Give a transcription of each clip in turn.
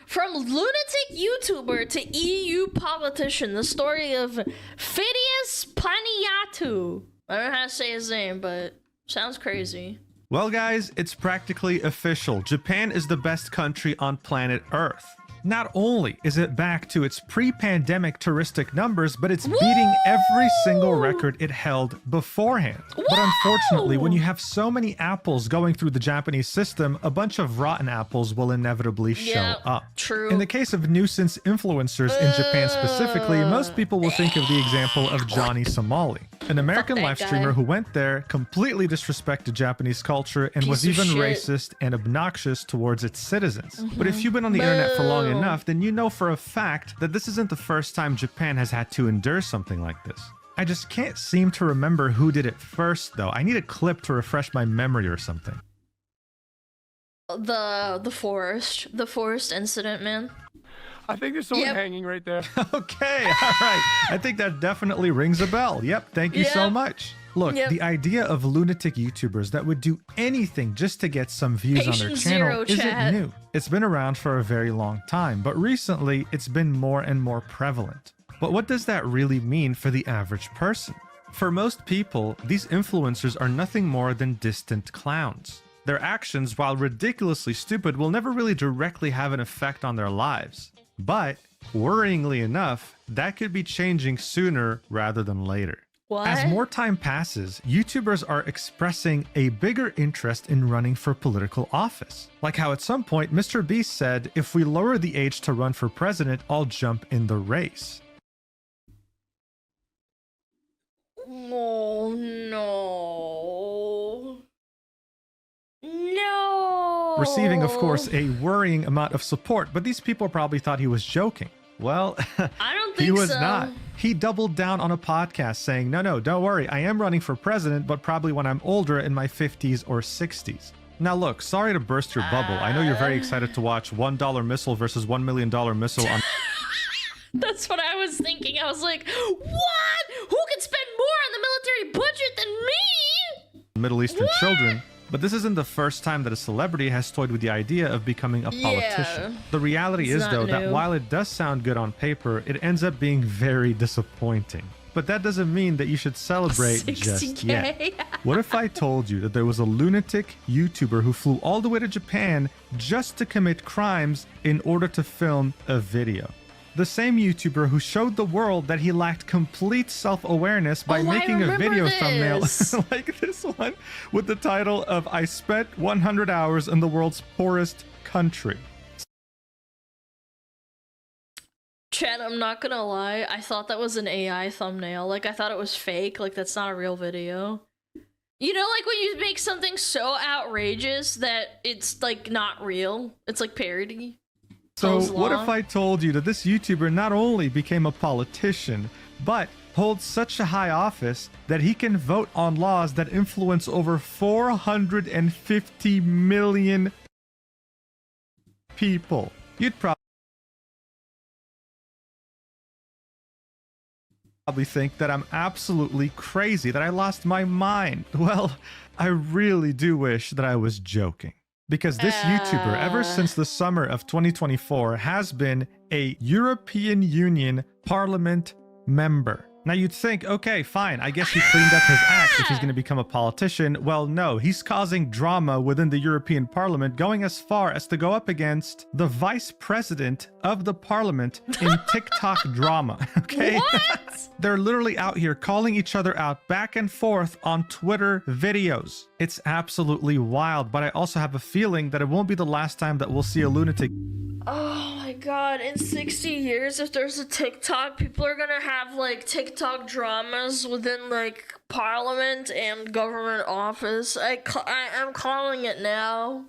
From lunatic YouTuber to EU politician, the story of Fidias Paniatu. I don't know how to say his name, but sounds crazy. Well, guys, it's practically official. Japan is the best country on planet Earth. Not only is it back to its pre-pandemic touristic numbers, but it's beating every single record it held beforehand. But unfortunately, when you have so many apples going through the Japanese system, a bunch of rotten apples will inevitably show up. True. In the case of nuisance influencers in Japan specifically, most people will think of the example of Johnny Somali, an American live streamer who went there, completely disrespected Japanese culture, and was even racist and obnoxious towards its citizens. But if you've been on the internet for long enough, then you know for a fact that this isn't the first time Japan has had to endure something like this. I just can't seem to remember who did it first, though. I need a clip to refresh my memory or something. The forest incident, man. I think there's someone hanging right there. Okay, all right. I think that definitely rings a bell. Yep, thank you so much. Look, the idea of lunatic YouTubers that would do anything just to get some views on their channel isn't new. It's been around for a very long time, but recently it's been more and more prevalent. But what does that really mean for the average person? For most people, these influencers are nothing more than distant clowns. Their actions, while ridiculously stupid, will never really directly have an effect on their lives. But, worryingly enough, that could be changing sooner rather than later. As more time passes, YouTubers are expressing a bigger interest in running for political office. Like how at some point, Mr. Beast said, if we lower the age to run for president, I'll jump in the race. Oh, no. No. Receiving, of course, a worrying amount of support, but these people probably thought he was joking. Well, I don't think he was not. He doubled down on a podcast saying, no, don't worry. I am running for president, but probably when I'm older in my 50s or 60s. Now, look, sorry to burst your bubble. I know you're very excited to watch $1 missile versus $1 million missile on... That's what I was thinking. I was like, what? Who can spend more on the military budget than me? Middle Eastern children. But this isn't the first time that a celebrity has toyed with the idea of becoming a politician. The reality is, though, that while it does sound good on paper, it ends up being very disappointing. But that doesn't mean that you should celebrate just yet. What if I told you that there was a lunatic YouTuber who flew all the way to Japan just to commit crimes in order to film a video? The same YouTuber who showed the world that he lacked complete self-awareness by making a video thumbnail like this one with the title of I spent 100 hours in the world's poorest country. Chad, I'm not gonna lie, I thought that was an AI thumbnail. Like, I thought it was fake. Like, that's not a real video. You know, like when you make something so outrageous that it's like not real. It's like parody. So what if I told you that this YouTuber not only became a politician, but holds such a high office that he can vote on laws that influence over 450 million people? You'd probably think that I'm absolutely crazy, that I lost my mind. Well, I really do wish that I was joking. Because this YouTuber, ever since the summer of 2024, has been a European Union Parliament member. Now you'd think, okay, fine, I guess he cleaned up his act if he's going to become a politician. Well, no, he's causing drama within the European Parliament, going as far as to go up against the vice president of the parliament in TikTok drama, okay? What? They're literally out here calling each other out back and forth on Twitter videos. It's absolutely wild, but I also have a feeling that it won't be the last time that we'll see a lunatic. Oh my god, in 60 years, if there's a TikTok, people are gonna have like TikTok dramas within like parliament and government office. I am calling it now.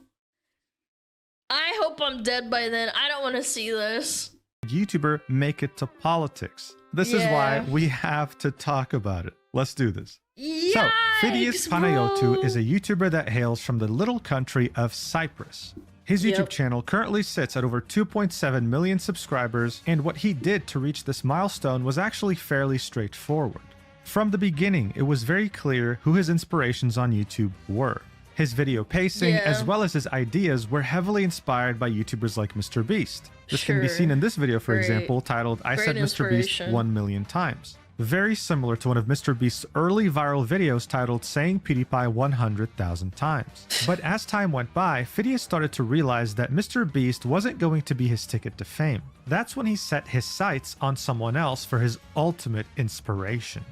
I hope I'm dead by then. I don't want to see this. YouTuber make it to politics. This is why we have to talk about it. Let's do this. Yikes, so, Fidias Panayotou is a YouTuber that hails from the little country of Cyprus. His YouTube channel currently sits at over 2.7 million subscribers, and what he did to reach this milestone was actually fairly straightforward. From the beginning, it was very clear who his inspirations on YouTube were. His video pacing, as well as his ideas, were heavily inspired by YouTubers like Mr. Beast. This can be seen in this video, for example, titled I Said Mr. Beast 1 Million Times. Very similar to one of Mr. Beast's early viral videos titled Saying PewDiePie 100,000 Times. But as time went by, Fidias started to realize that Mr. Beast wasn't going to be his ticket to fame. That's when he set his sights on someone else for his ultimate inspiration,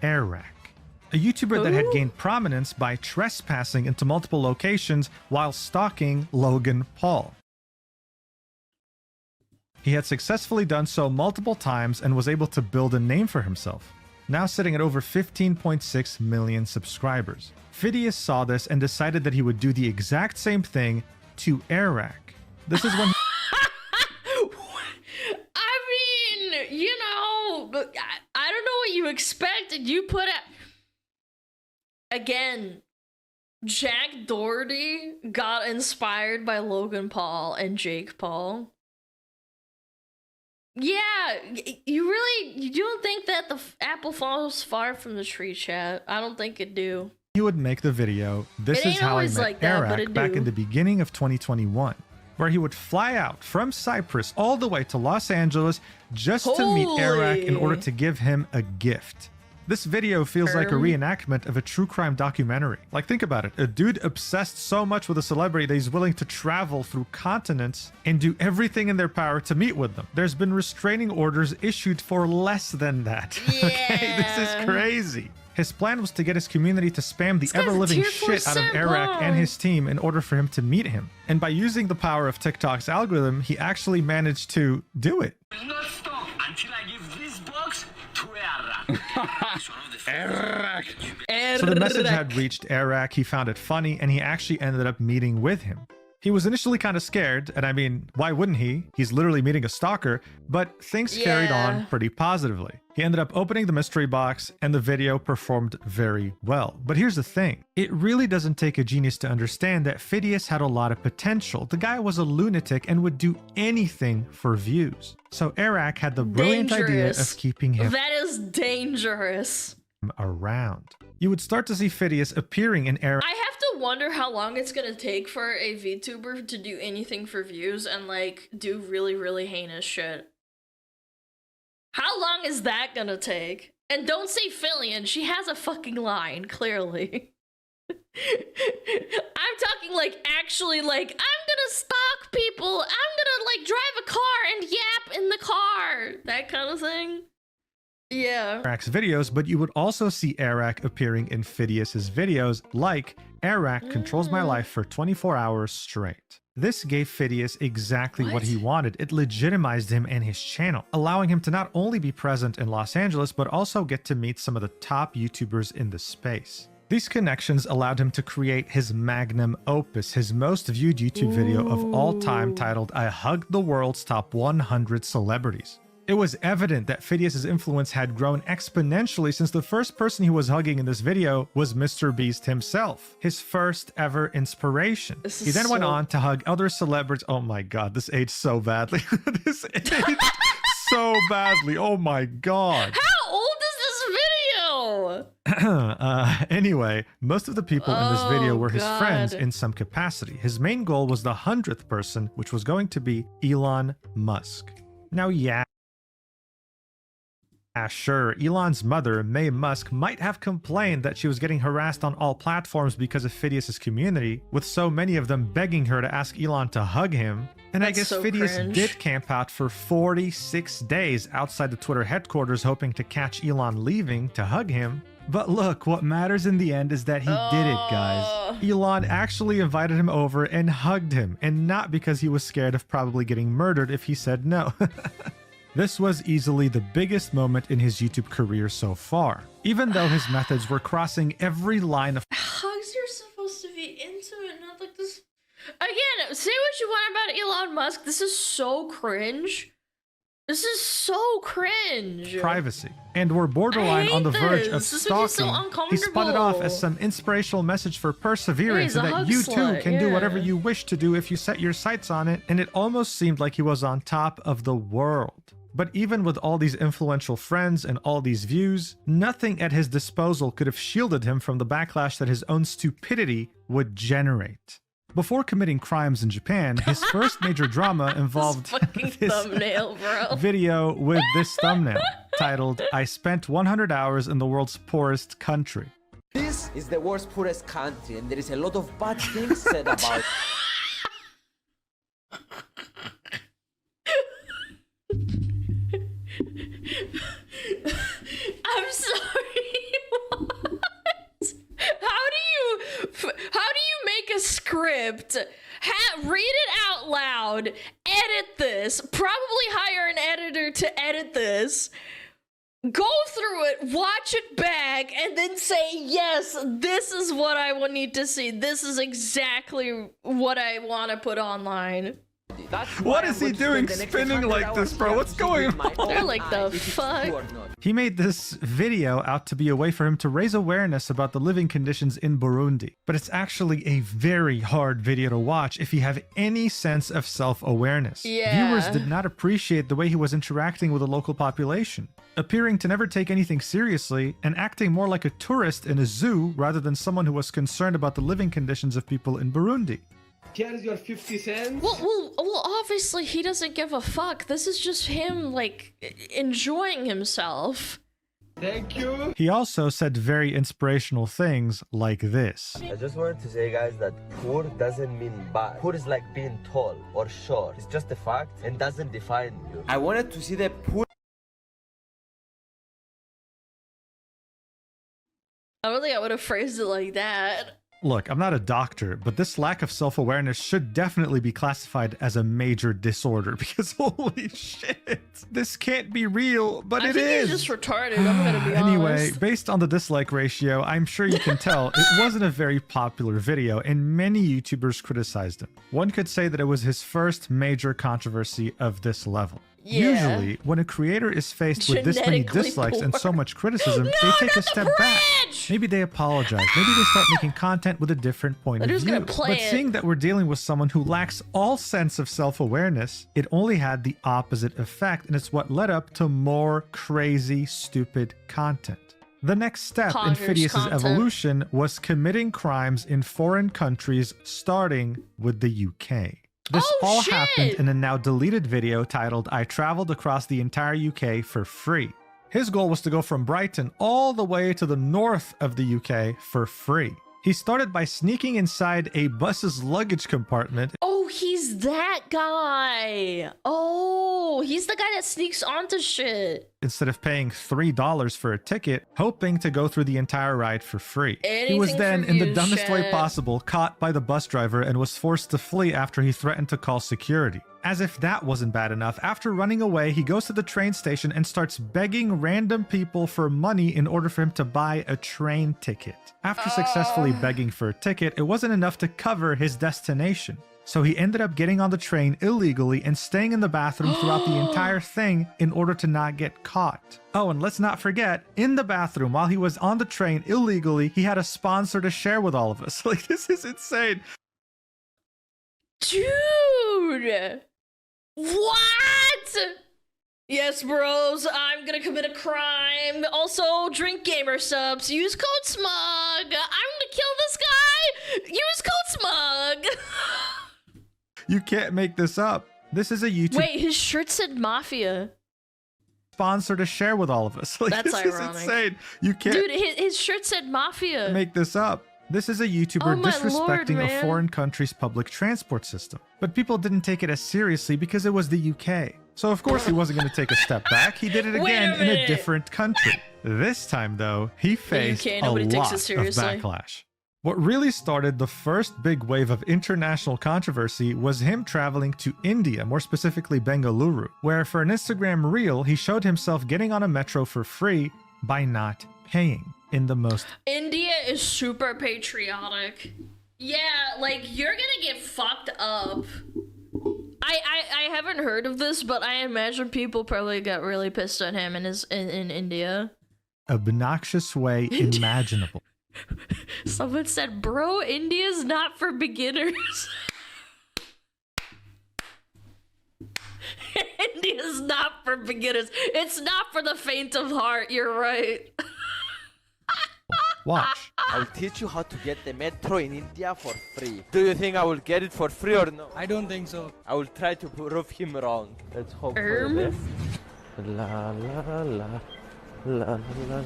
Airrack, a YouTuber that had gained prominence by trespassing into multiple locations while stalking Logan Paul. He had successfully done so multiple times and was able to build a name for himself, now sitting at over 15.6 million subscribers. Fidias saw this and decided that he would do the exact same thing to Airrack. This is when I mean, you know, I don't know what you expected. You put it again. Jack Doherty got inspired by Logan Paul and Jake Paul. Yeah, you don't think that the apple falls far from the tree, chat? I don't think it do. He would make the video, This Is How I Met like Airrack, back in the beginning of 2021, where he would fly out from Cyprus all the way to Los Angeles just to meet Airrack in order to give him a gift. This video feels like a reenactment of a true crime documentary. Like, think about it. A dude obsessed so much with a celebrity that he's willing to travel through continents and do everything in their power to meet with them. There's been restraining orders issued for less than that. Yeah. Okay, this is crazy. His plan was to get his community to spam the ever-living shit out of Airrack and his team in order for him to meet him. And by using the power of TikTok's algorithm, he actually managed to do it. Will not stop until I give this box to Airrack. So the message had reached Airrack, he found it funny, and he actually ended up meeting with him. He was initially kind of scared, and I mean, why wouldn't he? He's literally meeting a stalker, but things carried on pretty positively. He ended up opening the mystery box, and the video performed very well. But here's the thing. It really doesn't take a genius to understand that Fidias had a lot of potential. The guy was a lunatic and would do anything for views. So Airrack had the brilliant idea of keeping him That is dangerous. around. You would start to see Fidias appearing in Airrack. I have to wonder how long it's gonna take for a VTuber to do anything for views and like do really, really heinous shit. How long is that gonna take? And don't say Fillion, she has a fucking line, clearly. I'm talking like actually like, I'm gonna stalk people, I'm gonna like drive a car and yap in the car, that kind of thing. Yeah. Airrack's videos, but you would also see Airrack appearing in Fidias's videos, like Airrack controls my life for 24 hours straight. This gave Fidias exactly what he wanted. It legitimized him and his channel, allowing him to not only be present in Los Angeles, but also get to meet some of the top YouTubers in the space. These connections allowed him to create his magnum opus, his most viewed YouTube video of all time, titled I Hugged the World's Top 100 Celebrities. It was evident that Fidias' influence had grown exponentially since the first person he was hugging in this video was Mr. Beast himself, his first ever inspiration. He then went on to hug other celebrities. Oh my god, this aged so badly. This aged so badly. Oh my god. How old is this video? Anyway, most of the people in this video were his friends in some capacity. His main goal was the 100th person, which was going to be Elon Musk. Now, sure, Elon's mother, May Musk, might have complained that she was getting harassed on all platforms because of Fidias' community, with so many of them begging her to ask Elon to hug him. And I guess Fidias did camp out for 46 days outside the Twitter headquarters hoping to catch Elon leaving to hug him. But look, what matters in the end is that he did it, guys. Elon actually invited him over and hugged him, and not because he was scared of probably getting murdered if he said no. This was easily the biggest moment in his YouTube career so far, even though his methods were crossing every line of hugs are supposed to be intimate, not like this. Again, say what you want about Elon Musk. This is so cringe. This is so cringe. Privacy, and were borderline on the verge of stalking. He spun it off as some inspirational message for perseverance, and that you too can do whatever you wish to do if you set your sights on it, and it almost seemed like he was on top of the world. But even with all these influential friends and all these views, nothing at his disposal could have shielded him from the backlash that his own stupidity would generate. Before committing crimes in Japan, his first major drama involved this thumbnail, bro. Video with this thumbnail titled, "I spent 100 hours in the world's poorest country." This is the world's poorest country, and there is a lot of bad things said about it. I'm sorry. What? How do you make a script? Read it out loud. Edit this. Probably hire an editor to edit this. Go through it, watch it back, and then say, yes, this is what I will need to see. This is exactly what I want to put online. What is he doing spinning like this, bro? What's going on? They're like, the fuck? He made this video out to be a way for him to raise awareness about the living conditions in Burundi. But it's actually a very hard video to watch if you have any sense of self-awareness. Yeah. Viewers did not appreciate the way he was interacting with the local population, appearing to never take anything seriously and acting more like a tourist in a zoo rather than someone who was concerned about the living conditions of people in Burundi. Here's your 50 cents. Well, obviously he doesn't give a fuck. This is just him, like, enjoying himself. Thank you. He also said very inspirational things like this. I just wanted to say, guys, that poor doesn't mean bad. Poor is like being tall or short. It's just a fact and doesn't define you. I wanted to see the poor. I don't think I would have phrased it like that. Look, I'm not a doctor, but this lack of self-awareness should definitely be classified as a major disorder because holy shit, this can't be real, but it is. I think he's just retarded, I'm gonna be Anyway, honest. based on the dislike ratio, I'm sure you can tell it wasn't a very popular video and many YouTubers criticized him. One could say that it was his first major controversy of this level. Yeah. Usually, when a creator is faced with this many Genetically dislikes and so poor. much criticism, they take a step back. Maybe they apologize. Maybe they start making content with a different point They're of just view. gonna play But it. seeing that we're dealing with someone who lacks all sense of self-awareness, it only had the opposite effect, and it's what led up to more crazy, stupid content. The next step in Poggers Fidias' content. evolution was committing crimes in foreign countries, starting with the UK. This Oh, all shit! happened in a now deleted video titled, "I traveled across the entire UK for free." His goal was to go from Brighton all the way to the north of the UK for free. He started by sneaking inside a bus's luggage compartment. Oh, he's that guy. Oh, he's the guy that sneaks onto shit. Instead of paying $3 for a ticket, hoping to go through the entire ride for free. He was Anything then, for in the views, dumbest way chat. possible, caught by the bus driver and was forced to flee after he threatened to call security. As if that wasn't bad enough, after running away, he goes to the train station and starts begging random people for money in order for him to buy a train ticket. After successfully begging for a ticket, it wasn't enough to cover his destination. So he ended up getting on the train illegally and staying in the bathroom throughout the entire thing in order to not get caught. Oh, and let's not forget, in the bathroom while he was on the train illegally, he had a sponsor to share with all of us. Like, this is insane. Dude! What? Yes, bros, I'm gonna commit a crime. Also, drink gamer subs. Use code SMUG. I'm gonna kill this guy. Use code SMUG. You can't make this up. This is a YouTube Wait, his shirt said Mafia. sponsor to share with all of us. Like, That's this is ironic. insane. You can't Dude, his shirt said Mafia. make this up. This is a YouTuber Oh my disrespecting lord, a man. foreign country's public transport system. But people didn't take it as seriously because it was the UK. So of course he wasn't going to take a step back. He did it Wait a again in a minute. different country. This time though, he faced UK, a nobody takes lot it of seriously. backlash. What really started the first big wave of international controversy was him traveling to India, more specifically Bengaluru, where for an Instagram reel, he showed himself getting on a metro for free by not paying in the most India is super patriotic. Yeah, like, you're gonna get fucked up. I haven't heard of this, but I imagine people probably got really pissed at him in India. obnoxious way imaginable. Someone said, bro, India's not for beginners. India's not for beginners. It's not for the faint of heart. You're right. Watch. I'll teach you how to get the metro in India for free. Do you think I will get it for free or no? I don't think so. I will try to prove him wrong. Let's hope for the best. La la la la la la la.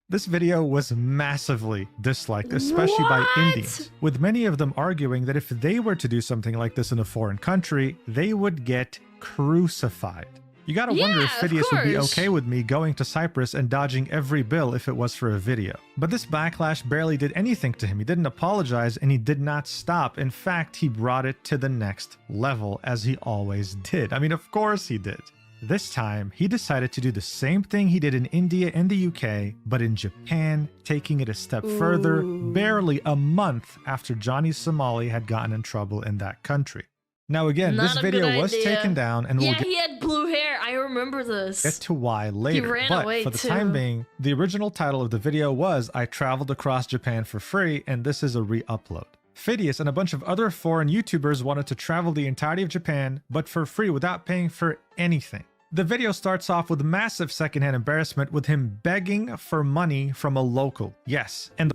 This video was massively disliked, especially by Indians, with many of them arguing that if they were to do something like this in a foreign country, they would get crucified. You gotta wonder if Fidias would be okay with me going to Cyprus and dodging every bill if it was for a video. But this backlash barely did anything to him. He didn't apologize and he did not stop. In fact, he brought it to the next level, as he always did. I mean, of course he did. This time, he decided to do the same thing he did in India and the UK, but in Japan, taking it a step further, barely a month after Johnny Somali had gotten in trouble in that country. Now again, this video was taken down, and we'll he had blue hair. I remember this. Get to why later. He ran but away for the time being, the original title of the video was "I Traveled Across Japan for Free," and this is a re-upload. Fidias and a bunch of other foreign YouTubers wanted to travel the entirety of Japan, but for free without paying for anything. The video starts off with massive secondhand embarrassment with him begging for money from a local. Yes, and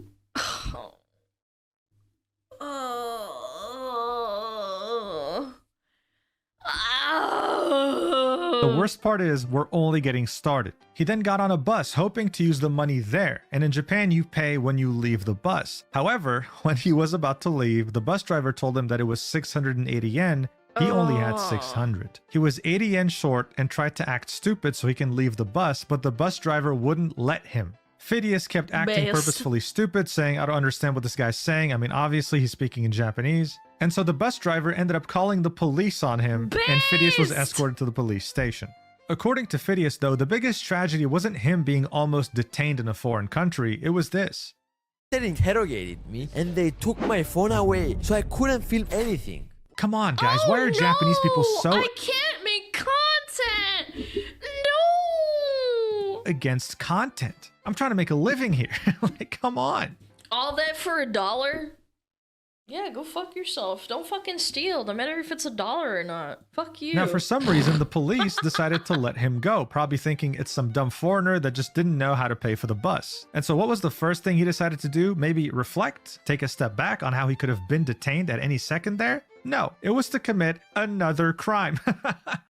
the worst part is we're only getting started. He then got on a bus hoping to use the money there, and in Japan you pay when you leave the bus. However, when he was about to leave, the bus driver told him that it was 680 yen. He only had 600. He was 80 yen short and tried to act stupid so he can leave the bus, but the bus driver wouldn't let him. Fidias kept acting purposefully stupid, saying, "I don't understand what this guy's saying. I mean, obviously he's speaking in Japanese." And so the bus driver ended up calling the police on him, and Fidias was escorted to the police station. According to Fidias, though, the biggest tragedy wasn't him being almost detained in a foreign country, it was this. They interrogated me, and they took my phone away, so I couldn't film anything. Come on, guys, why are Japanese people so... I can't make content! No! Against content. I'm trying to make a living here. Like, come on. All that for $1? Yeah, go fuck yourself. Don't fucking steal, no matter if it's $1 or not. Fuck you. Now, for some reason, the police decided to let him go, probably thinking it's some dumb foreigner that just didn't know how to pay for the bus. And so what was the first thing he decided to do? Maybe reflect, take a step back on how he could have been detained at any second there? No, it was to commit another crime.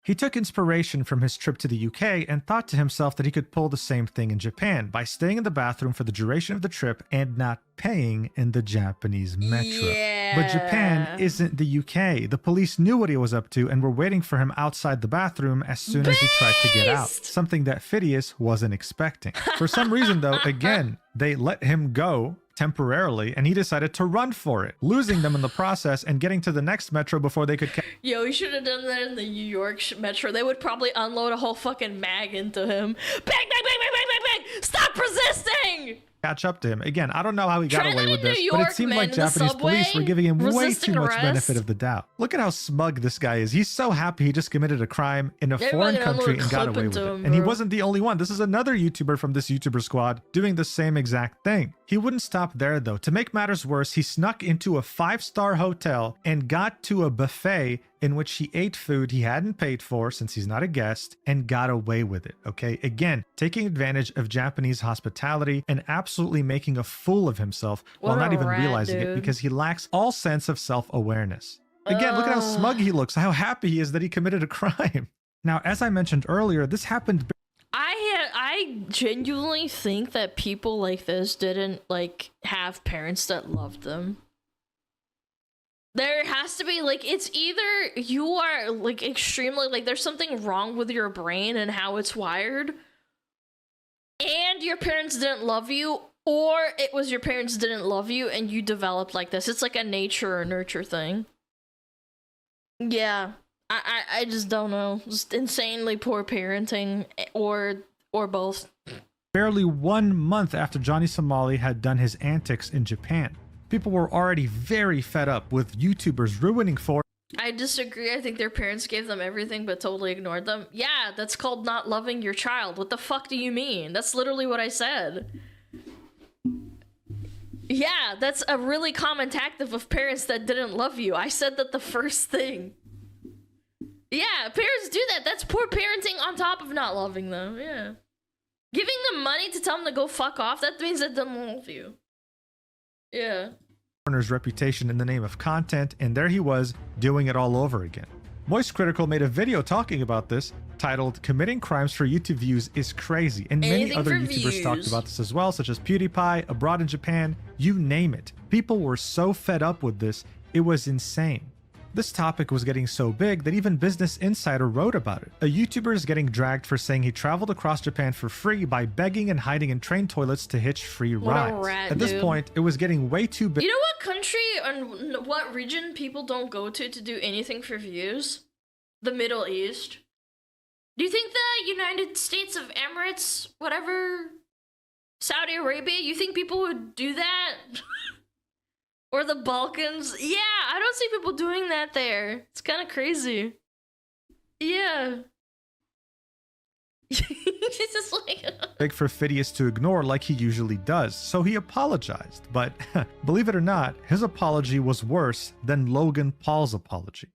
He took inspiration from his trip to the UK and thought to himself that he could pull the same thing in Japan by staying in the bathroom for the duration of the trip and not paying in the Japanese metro. But Japan isn't the UK. The police knew what he was up to and were waiting for him outside the bathroom as soon as he tried to get out, something that Fidias wasn't expecting. For some reason, though, again, they let him go temporarily, and he decided to run for it, losing them in the process and getting to the next metro before they could Yo, he should have done that in the New York metro. They would probably unload a whole fucking mag into him. Bang, bang, bang, bang, bang, bang, bang! Stop resisting! catch up to him. Again, I don't know how he got away with this, but it seemed man, like Japanese police were giving him way too much arrest. benefit of the doubt. Look at how smug this guy is. He's so happy he just committed a crime in a foreign country and got away with it. And he wasn't the only one. This is another YouTuber from this YouTuber squad doing the same exact thing. He wouldn't stop there though. To make matters worse, he snuck into a 5-star hotel and got to a buffet in which he ate food he hadn't paid for since he's not a guest and got away with it, okay? Again, taking advantage of Japanese hospitality and absolutely making a fool of himself while not even realizing it because he lacks all sense of self-awareness. Again, look at how smug he looks, how happy he is that he committed a crime. Now, as I mentioned earlier, this happened... I genuinely think that people like this didn't, like, have parents that loved them. There has to be, like, it's either you are, like, extremely, like, there's something wrong with your brain and how it's wired, and your parents didn't love you, or it was your parents didn't love you and you developed like this. It's like a nature or nurture thing. Yeah. I just don't know. Just insanely poor parenting, or both. Barely 1 month after Johnny Somali had done his antics in Japan, people were already very fed up with YouTubers ruining for... I disagree. I think their parents gave them everything but totally ignored them. Yeah, that's called not loving your child. What the fuck do you mean? That's literally what I said. Yeah, that's a really common tactic of parents that didn't love you. I said that the first thing. Yeah, parents do that. That's poor parenting on top of not loving them. Yeah. Giving them money to tell them to go fuck off, that means that they don't love you. Yeah. Warner's reputation in the name of content, and there he was doing it all over again. Moist Critical made a video talking about this, titled "Committing Crimes for YouTube Views is Crazy," and many other YouTubers talked about this as well, such as PewDiePie, Abroad in Japan, you name it. People were so fed up with this, it was insane. This topic was getting so big that even Business Insider wrote about it. A YouTuber is getting dragged for saying he traveled across Japan for free by begging and hiding in train toilets to hitch free rides. At this point, it was getting way too big. You know what country and what region people don't go to do anything for views? The Middle East. Do you think the United States of Emirates, whatever, Saudi Arabia, you think people would do that? Or the Balkans? Yeah, I don't see people doing that there. It's kind of crazy. Yeah. It's just like... big for Fidias to ignore like he usually does, so he apologized. But believe it or not, his apology was worse than Logan Paul's apology.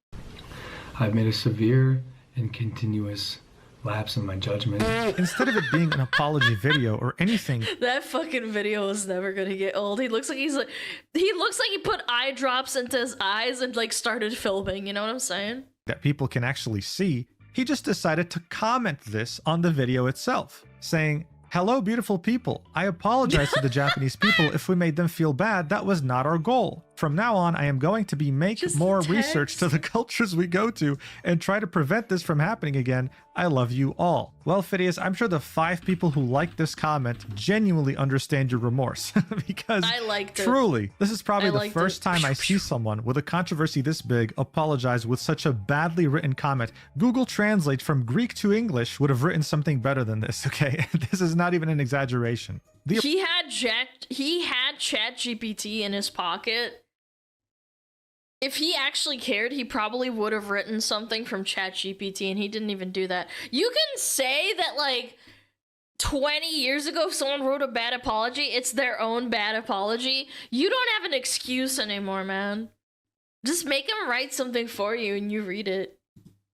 I've made a severe and continuous lapse in my judgment. Instead of it being an apology video or anything, that fucking video is never gonna get old. He looks like he put eye drops into his eyes and like started filming, you know what I'm saying? That people can actually see, he just decided to comment this on the video itself, saying, "Hello, beautiful people. I apologize to the Japanese people if we made them feel bad. That was not our goal. From now on, I am going to be more research to the cultures we go to and try to prevent this from happening again. I love you all." Well, Fidias, I'm sure the 5 people who liked this comment genuinely understand your remorse because I liked it. Truly, this is probably the first time I see someone with a controversy this big apologize with such a badly written comment. Google Translate from Greek to English would have written something better than this, okay? This is not even an exaggeration. He had ChatGPT in his pocket. If he actually cared, he probably would have written something from ChatGPT, and he didn't even do that. You can say that, like, 20 years ago, if someone wrote a bad apology, it's their own bad apology. You don't have an excuse anymore, man. Just make him write something for you, and you read it.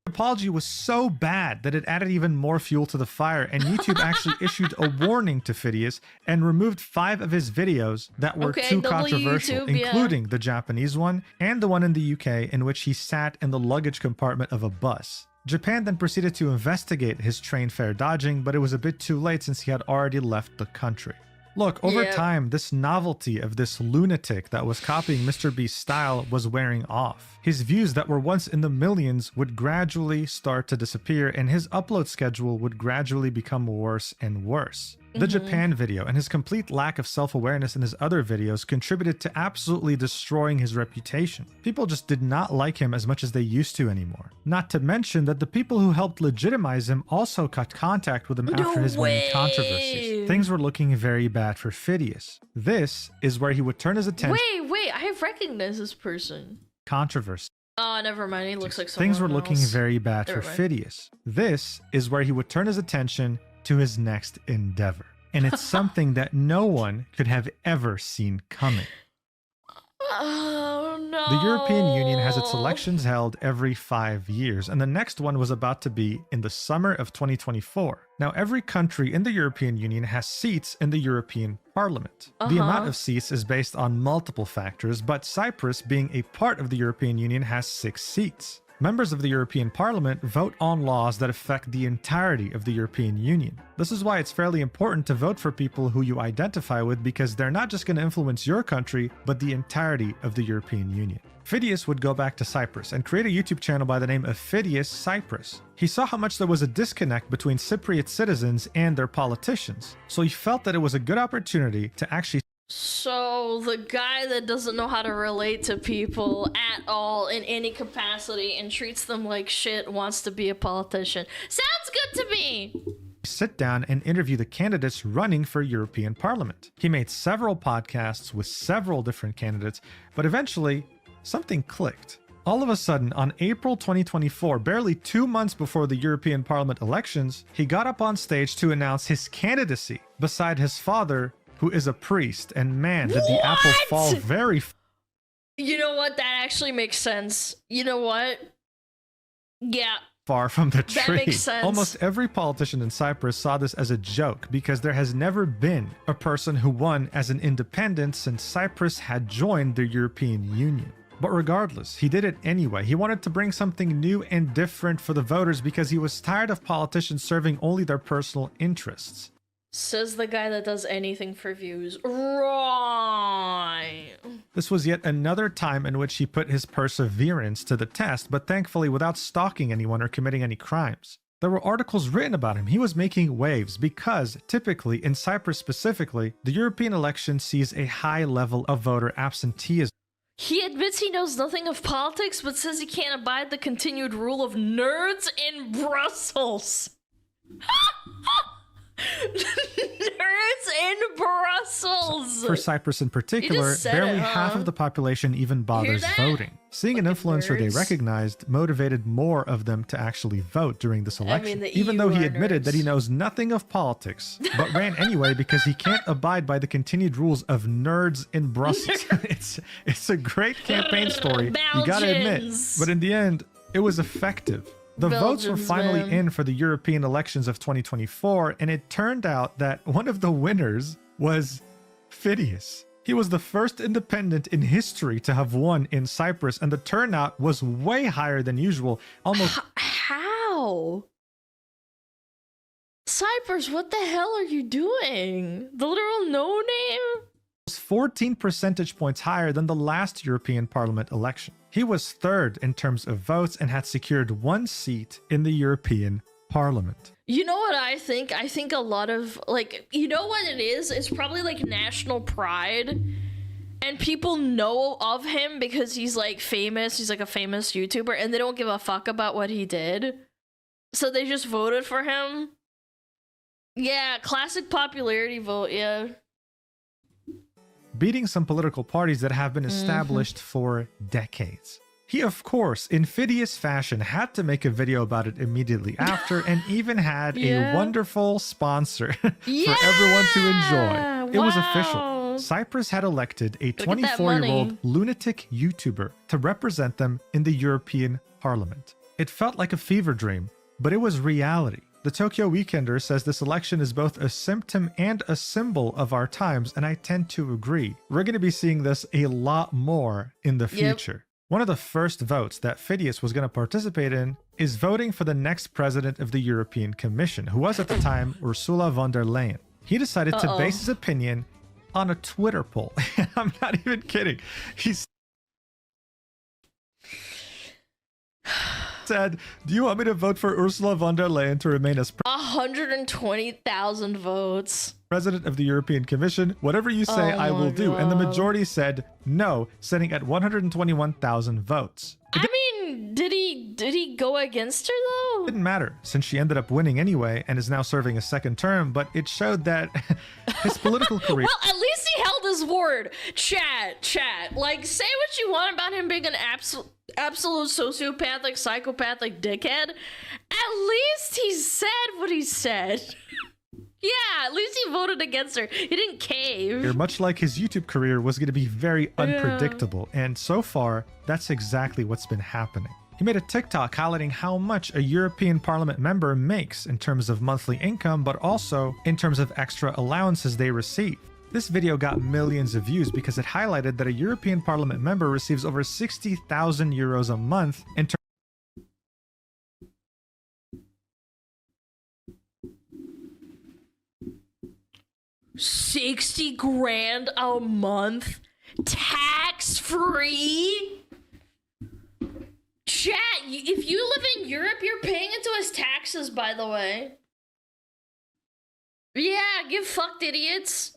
The apology was so bad that it added even more fuel to the fire, and YouTube actually issued a warning to Fidias and removed 5 of his videos that were too controversial, including the Japanese one and the one in the UK in which he sat in the luggage compartment of a bus. Japan then proceeded to investigate his train fare dodging, but it was a bit too late since he had already left the country. Look, over time, this novelty of this lunatic that was copying Mr. Beast's style was wearing off. His views that were once in the millions would gradually start to disappear, and his upload schedule would gradually become worse and worse. The Japan video and his complete lack of self-awareness in his other videos contributed to absolutely destroying his reputation. People just did not like him as much as they used to anymore. Not to mention that the people who helped legitimize him also cut contact with him after his many controversies. Things were looking very bad for Fidias. This is where he would turn his attention. Wait, I recognize this person. Controversy. Oh, never mind. He looks like someone Things were looking else. very bad for Fidias. This is where he would turn his attention to his next endeavor. And it's something that no one could have ever seen coming. Oh, no. The European Union has its elections held every 5 years, and the next one was about to be in the summer of 2024. Now, every country in the European Union has seats in the European Parliament. The amount of seats is based on multiple factors, but Cyprus, being a part of the European Union, has 6 seats. Members of the European Parliament vote on laws that affect the entirety of the European Union. This is why it's fairly important to vote for people who you identify with, because they're not just going to influence your country, but the entirety of the European Union. Fidias would go back to Cyprus and create a YouTube channel by the name of Fidias Cyprus. He saw how much there was a disconnect between Cypriot citizens and their politicians, so he felt that it was a good opportunity to actually... So the guy that doesn't know how to relate to people at all in any capacity and treats them like shit wants to be a politician. Sounds good to me! Sit down and interview the candidates running for European Parliament. He made several podcasts with several different candidates, but eventually something clicked. All of a sudden, on April 2024, barely 2 months before the European Parliament elections, he got up on stage to announce his candidacy beside his father, who is a priest, and man, did the apple fall very... You know what? That actually makes sense. You know what? Yeah, far from the truth. That makes sense. Almost every politician in Cyprus saw this as a joke because there has never been a person who won as an independent since Cyprus had joined the European Union. But regardless, he did it anyway. He wanted to bring something new and different for the voters because he was tired of politicians serving only their personal interests. Says the guy that does anything for views. Right. This was yet another time in which he put his perseverance to the test, but thankfully without stalking anyone or committing any crimes. There were articles written about him. He was making waves because, typically, in Cyprus specifically, the European election sees a high level of voter absenteeism. He admits he knows nothing of politics, but says he can't abide the continued rule of nerds in Brussels. Nerds in Brussels! For Cyprus in particular, barely half of the population even bothers voting. Seeing an influencer they recognized motivated more of them to actually vote during this election, even though he admitted that he knows nothing of politics, but ran anyway because he can't abide by the continued rules of nerds in Brussels. It's a great campaign story, you gotta admit, but in the end, it was effective. The votes were finally in for the European elections of 2024, and it turned out that one of the winners was Fidias. He was the first independent in history to have won in Cyprus, and the turnout was way higher than usual. Almost. How? Cyprus, what the hell are you doing? The literal no-name? 14 percentage points higher than the last European Parliament election. He was third in terms of votes and had secured one seat in the European Parliament. You know what I think? I think a lot of, like, you know what it is? It's probably like national pride. And people know of him because he's like famous. He's like a famous YouTuber, and they don't give a fuck about what he did. So they just voted for him. Yeah, classic popularity vote, yeah. Beating some political parties that have been established for decades. He, of course, in Fidias fashion, had to make a video about it immediately after and even had a wonderful sponsor for everyone to enjoy. It was official. Cyprus had elected a 24-year-old lunatic YouTuber to represent them in the European Parliament. It felt like a fever dream, but it was reality. The Tokyo Weekender says this election is both a symptom and a symbol of our times, and I tend to agree. We're going to be seeing this a lot more in the future. One of the first votes that Fidias was going to participate in is voting for the next president of the European Commission, who was at the time Ursula von der Leyen. He decided to base his opinion on a Twitter poll. I'm not even kidding. He said, "Do you want me to vote for Ursula von der Leyen to remain as 120,000 votes. President of the European Commission? Whatever you say, I will do." And the majority said no, sitting at 121,000 votes. I mean, did he go against her though? It didn't matter, since she ended up winning anyway and is now serving a second term, but it showed that his political career... Well, at least he held his word. Chat. Like, say what you want about him being an absolute sociopathic, psychopathic dickhead. At least he said what he said. Yeah, at least he voted against her. He didn't cave. Much like his YouTube career was going to be very unpredictable, and so far, that's exactly what's been happening. He made a TikTok highlighting how much a European Parliament member makes in terms of monthly income, but also in terms of extra allowances they receive. This video got millions of views because it highlighted that a European Parliament member receives over 60,000 euros a month in terms 60 grand a month, tax free. Chat, if you live in Europe, you're paying into his taxes, by the way. Yeah, give fucked idiots.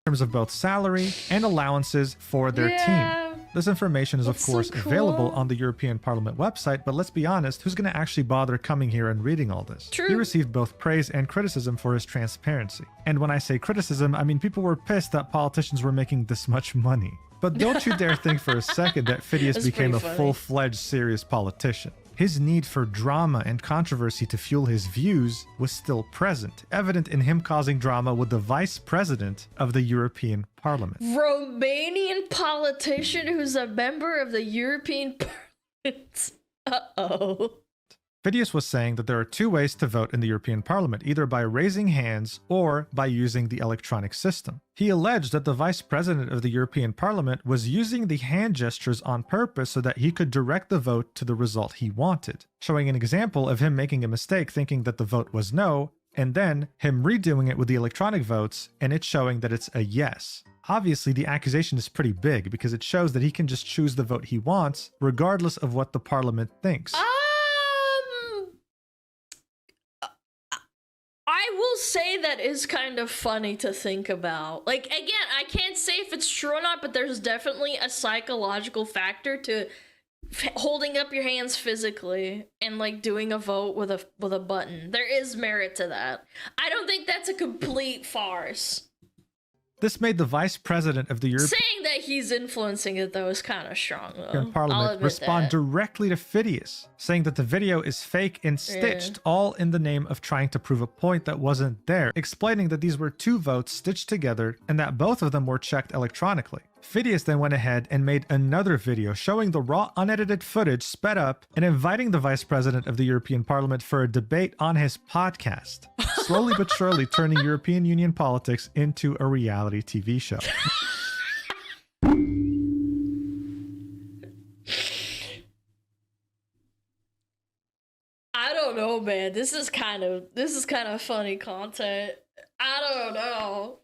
in terms of both salary and allowances for their team. This information is, of course, available on the European Parliament website, but let's be honest, who's going to actually bother coming here and reading all this? True. He received both praise and criticism for his transparency. And when I say criticism, I mean people were pissed that politicians were making this much money. But don't you dare think for a second that Fidias became a full-fledged serious politician. His need for drama and controversy to fuel his views was still present, evident in him causing drama with the vice president of the European Parliament. Romanian politician who's a member of the European Parliament. Uh-oh. Fidias was saying that there are two ways to vote in the European Parliament, either by raising hands or by using the electronic system. He alleged that the Vice President of the European Parliament was using the hand gestures on purpose so that he could direct the vote to the result he wanted, showing an example of him making a mistake thinking that the vote was no, and then him redoing it with the electronic votes and it showing that it's a yes. Obviously, the accusation is pretty big because it shows that he can just choose the vote he wants, regardless of what the Parliament thinks. I will say that is kind of funny to think about. Like, again, I can't say if it's true or not, but there's definitely a psychological factor to holding up your hands physically and like doing a vote with a button. There is merit to that. I don't think that's a complete farce. This made the Vice President of the European Saying that he's influencing it, though, is kind of strong, though. Parliament respond directly to Fidias, saying that the video is fake and stitched, all in the name of trying to prove a point that wasn't there, explaining that these were two votes stitched together and that both of them were checked electronically. Fidias then went ahead and made another video showing the raw unedited footage sped up and inviting the Vice President of the European Parliament for a debate on his podcast, slowly but surely turning European Union politics into a reality TV show. I don't know, man. This is kind of funny content. I don't know.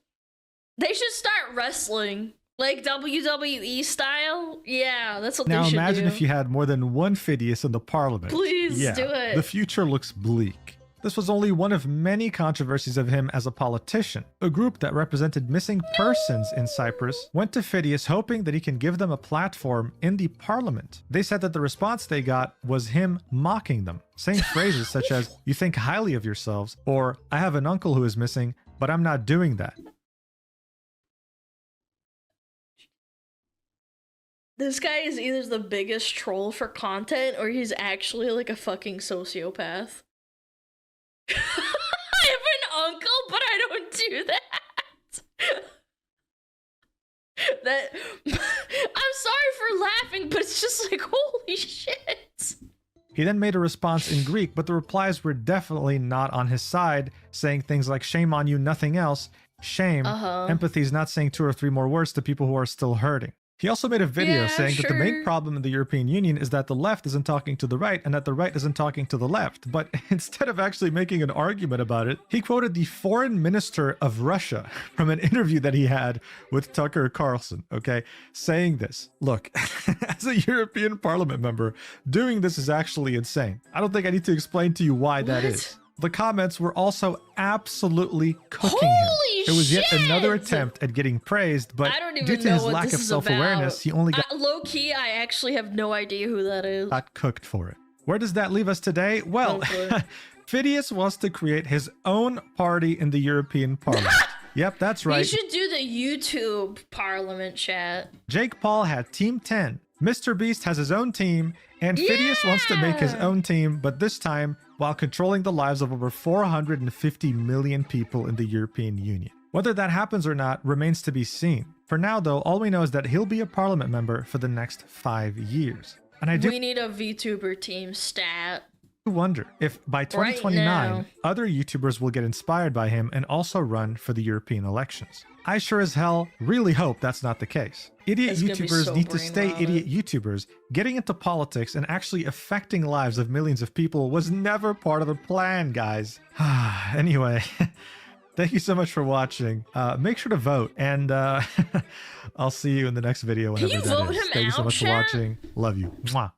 They should start wrestling. Like WWE style? Yeah, that's what they should do. Now imagine if you had more than one Fidias in the Parliament. Please do it. The future looks bleak. This was only one of many controversies of him as a politician. A group that represented missing persons in Cyprus went to Fidias hoping that he can give them a platform in the Parliament. They said that the response they got was him mocking them, saying phrases such as, "You think highly of yourselves," or "I have an uncle who is missing, but I'm not doing that." This guy is either the biggest troll for content or he's actually like a fucking sociopath. I have an uncle, but I don't do that. I'm sorry for laughing, but it's just like, holy shit. He then made a response in Greek, but the replies were definitely not on his side, saying things like, "Shame on you, nothing else." Shame. Empathy is not saying 2 or 3 more words to people who are still hurting. He also made a video saying that the main problem in the European Union is that the left isn't talking to the right and that the right isn't talking to the left. But instead of actually making an argument about it, he quoted the foreign minister of Russia from an interview that he had with Tucker Carlson, okay, saying this. Look, as a European Parliament member, doing this is actually insane. I don't think I need to explain to you why that is. The comments were also absolutely cooking him. It was yet another attempt at getting praised, but due to his lack of self-awareness, he only got low-key, I actually have no idea who that is. Got cooked for it. Where does that leave us today? Well, Fidias wants to create his own party in the European Parliament. Yep, that's right. You should do the YouTube Parliament chat. Jake Paul had Team 10. Mr. Beast has his own team, and Fidias wants to make his own team, but this time while controlling the lives of over 450 million people in the European Union. Whether that happens or not remains to be seen. For now, though, all we know is that he'll be a parliament member for the next 5 years. And we need a VTuber team stat. Wonder if by 2029, other YouTubers will get inspired by him and also run for the European elections. I sure as hell really hope that's not the case. Idiot YouTubers need to stay idiot YouTubers. Getting into politics and actually affecting lives of millions of people was never part of the plan, guys. Anyway, thank you so much for watching. Make sure to vote, and I'll see you in the next video whenever that is. Thank you so much for watching. Love you. Mwah.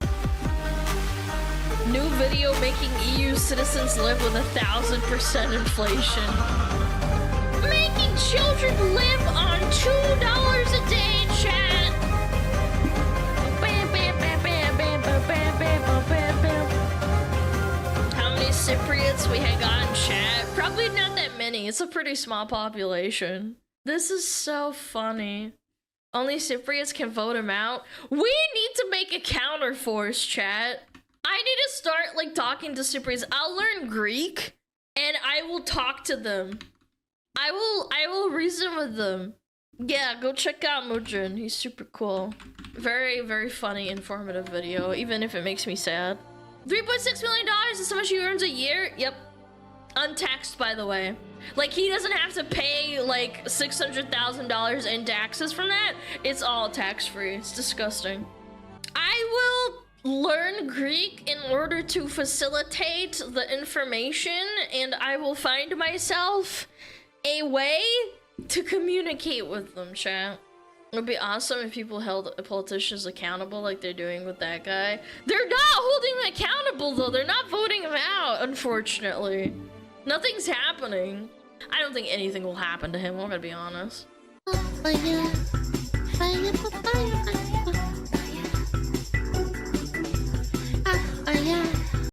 New video making EU citizens live with 1,000% inflation. Making children live on $2 a day, chat. Bam, bam, bam, bam, bam, bam, bam, bam, bam, bam. How many Cypriots we had got in chat? Probably not that many. It's a pretty small population. This is so funny. Only Cypriots can vote him out. We need to make a counterforce, chat. I need to start like talking to Cypriots. I'll learn Greek and I will talk to them. I will reason with them. Yeah, go check out Mujin. He's super cool. Very, very funny, informative video, even if it makes me sad. $3.6 million is how much he earns a year? Yep. Untaxed, by the way. Like, he doesn't have to pay, like, $600,000 in taxes from that. It's all tax-free. It's disgusting. I will learn Greek in order to facilitate the information, and I will find myself a way to communicate with them, chat. It would be awesome if people held politicians accountable like they're doing with that guy. They're not holding him accountable, though. They're not voting him out, unfortunately. Nothing's happening. I don't think anything will happen to him, I'm gonna be honest.